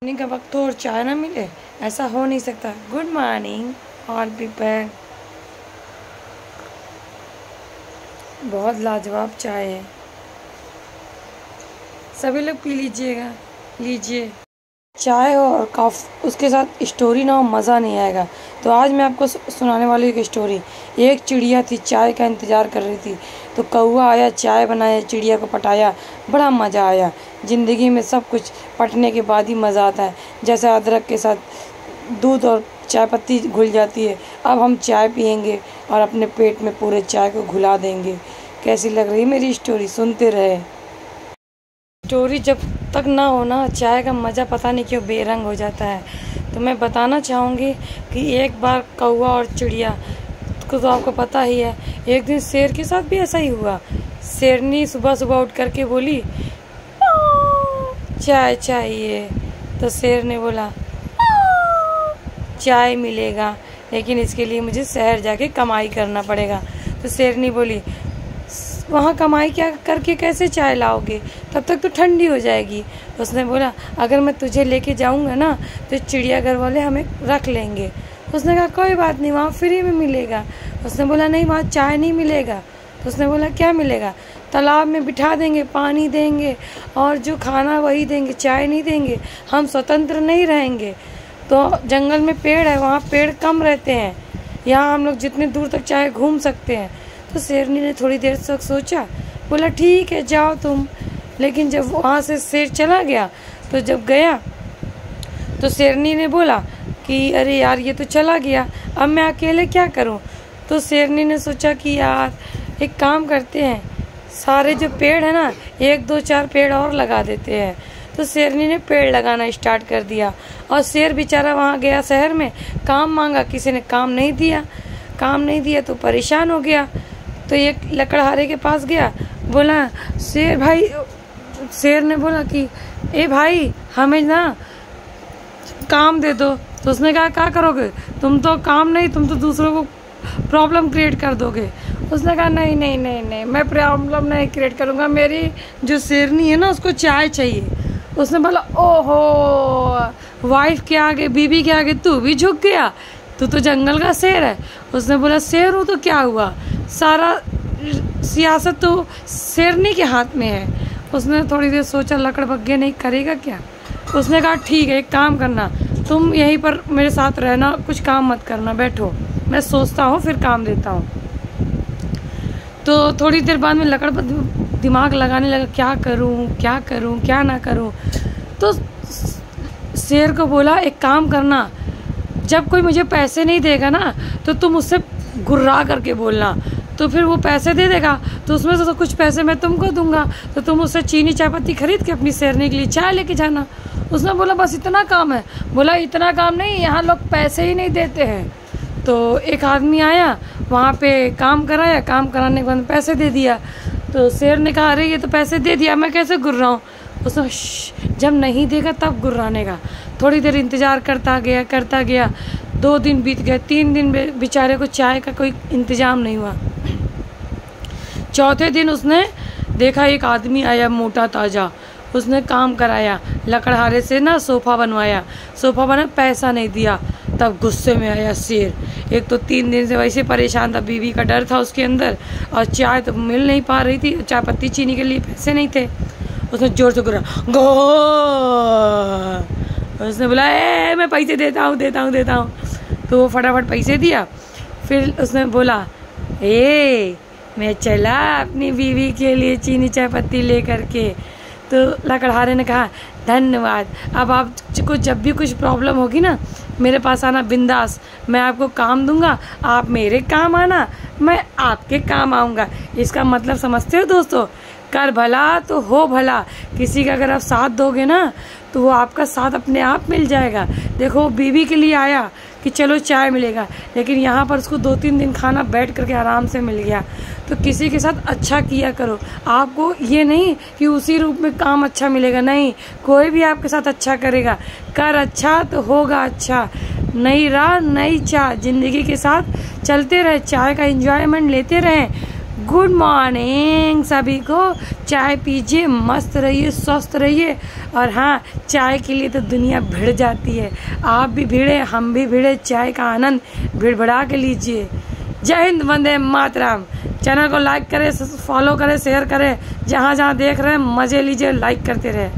Morning का वक्त हो और चाय ना मिले, ऐसा हो नहीं सकता। Good morning all people. बहुत लाजवाब चाय है, सभी लोग पी लीजिएगा। लीजिए चाय हो और कॉफ़ी, उसके साथ स्टोरी ना हो, मज़ा नहीं आएगा। तो आज मैं आपको सुनाने वाली एक स्टोरी। एक चिड़िया थी, चाय का इंतज़ार कर रही थी। तो कौवा आया, चाय बनाया, चिड़िया को पटाया, बड़ा मज़ा आया। ज़िंदगी में सब कुछ पटने के बाद ही मज़ा आता है। जैसे अदरक के साथ दूध और चाय पत्ती घुल जाती है। अब हम चाय पियेंगे और अपने पेट में पूरे चाय को घुला देंगे। कैसी लग रही है मेरी स्टोरी? सुनते रहे। स्टोरी जब तक ना हो ना, चाय का मज़ा पता नहीं क्यों बेरंग हो जाता है। तो मैं बताना चाहूँगी कि एक बार कौवा और चिड़िया को तो आपको पता ही है। एक दिन शेर के साथ भी ऐसा ही हुआ। शेरनी सुबह सुबह उठ करके बोली, चाय चाहिए। तो शेर ने बोला, चाय मिलेगा, लेकिन इसके लिए मुझे शहर जाके कमाई करना पड़ेगा। तो शेरनी बोली, वहाँ कमाई क्या करके कैसे चाय लाओगे? तब तक तो ठंडी हो जाएगी। उसने बोला, अगर मैं तुझे लेके जाऊँगा ना तो चिड़ियाघर वाले हमें रख लेंगे। उसने कहा, कोई बात नहीं, वहाँ फ्री में मिलेगा। उसने बोला, नहीं, वहाँ चाय नहीं मिलेगा। तो उसने बोला, क्या मिलेगा? तालाब में बिठा देंगे, पानी देंगे और जो खाना वही देंगे, चाय नहीं देंगे। हम स्वतंत्र नहीं रहेंगे। तो जंगल में पेड़ है, वहाँ पेड़ कम रहते हैं, यहाँ हम लोग जितने दूर तक चाहे घूम सकते हैं। तो शेरनी ने थोड़ी देर तक सोचा, बोला, ठीक है, जाओ तुम। लेकिन जब वहाँ से शेर चला गया, तो जब गया तो शेरनी ने बोला कि अरे यार, ये तो चला गया, अब मैं अकेले क्या करूँ? तो शेरनी ने सोचा कि यार एक काम करते हैं, सारे जो पेड़ है ना, 1 2 4 पेड़ और लगा देते हैं। तो शेरनी ने पेड़ लगाना स्टार्ट कर दिया। और शेर बेचारा वहाँ गया शहर में, काम मांगा, किसी ने काम नहीं दिया तो परेशान हो गया। तो एक लकड़हारे के पास गया, बोला, शेर ने बोला कि ए भाई, हमें ना काम दे दो। तो उसने कहा, क्या करोगे? तुम तो काम नहीं, तुम तो दूसरों को प्रॉब्लम क्रिएट कर दोगे। उसने कहा, नहीं नहीं नहीं नहीं, मैं प्रॉब्लम नहीं क्रिएट करूँगा, मेरी जो शेरनी है ना, उसको चाय चाहिए। उसने बोला, ओहो, वाइफ के आगे, बीवी के आगे तू भी झुक गया? तू तो जंगल का शेर है। उसने बोला, शेर हूँ तो क्या हुआ, सारा सियासत तो शेरनी के हाथ में है। उसने थोड़ी देर सोचा, लकड़ बग्गे नहीं करेगा क्या? उसने कहा, ठीक है, एक काम करना, तुम यहीं पर मेरे साथ रहना, कुछ काम मत करना, बैठो, मैं सोचता हूँ फिर काम देता हूँ। तो थोड़ी देर बाद में लकड़ पर दिमाग लगाने लगा, क्या करूँ क्या ना करूँ। तो शेर को बोला, एक काम करना, जब कोई मुझे पैसे नहीं देगा ना, तो तुम उससे गुर्रा करके बोलना, तो फिर वो पैसे दे देगा, तो उसमें से तो कुछ पैसे मैं तुमको दूंगा, तो तुम उससे चीनी चाय पत्ती खरीद के अपनी शेरनी के लिए चाय लेके जाना। उसने बोला, बस इतना काम है? बोला, इतना काम नहीं, यहाँ लोग पैसे ही नहीं देते हैं। तो एक आदमी आया, वहाँ पे काम कराया, काम कराने के बाद पैसे दे दिया। तो शेर ने कहा, अरे ये तो पैसे दे दिया, मैं कैसे गुर्राऊँ? उसने, जब नहीं देगा तब गुर्राने का। थोड़ी देर इंतज़ार करता गया। 2 दिन बीत गए, 3 दिन बेचारे को चाय का कोई इंतज़ाम नहीं हुआ। चौथे दिन उसने देखा, एक आदमी आया, मोटा ताज़ा। उसने काम कराया, लकड़हारे से ना सोफ़ा बना, पैसा नहीं दिया। तब गुस्से में आया शेर। एक तो 3 दिन से वैसे परेशान था, बीवी का डर था उसके अंदर, और चाय तो मिल नहीं पा रही थी, चाय पत्ती चीनी के लिए पैसे नहीं थे। उसने जोर से गुर्रा, गो। उसने बोला, मैं पैसे देता हूँ। तो वो फटाफट पैसे दिया। फिर उसने बोला, मैं चला अपनी बीवी के लिए चीनी चाय पत्ती ले करके। तो लकड़हारे ने कहा, धन्यवाद, अब आपको जब भी कुछ प्रॉब्लम होगी ना, मेरे पास आना बिंदास, मैं आपको काम दूंगा, आप मेरे काम आना, मैं आपके काम आऊँगा। इसका मतलब समझते हो दोस्तों? कर भला तो हो भला। किसी का अगर आप साथ दोगे ना, तो वो आपका साथ अपने आप मिल जाएगा। देखो, बीवी के लिए आया कि चलो चाय मिलेगा, लेकिन यहाँ पर उसको 2-3 दिन खाना बैठ करके आराम से मिल गया। तो किसी के साथ अच्छा किया करो। आपको ये नहीं कि उसी रूप में काम अच्छा मिलेगा, नहीं, कोई भी आपके साथ अच्छा करेगा। कर अच्छा तो होगा अच्छा। नई राह नई चाह, जिंदगी के साथ चलते रहे, चाय का एंजॉयमेंट लेते रहें। गुड मॉर्निंग सभी को। चाय पीजिए, मस्त रहिए, स्वस्थ रहिए। और हाँ, चाय के लिए तो दुनिया भिड़ जाती है। आप भी भिड़े, हम भी भिड़े, चाय का आनंद भिड़ बढ़ा के लीजिए। जय हिंद, वंदे मातरम। चैनल को लाइक करें, फॉलो करें, शेयर करें। जहाँ जहाँ देख रहे हैं मज़े लीजिए, लाइक करते रहे।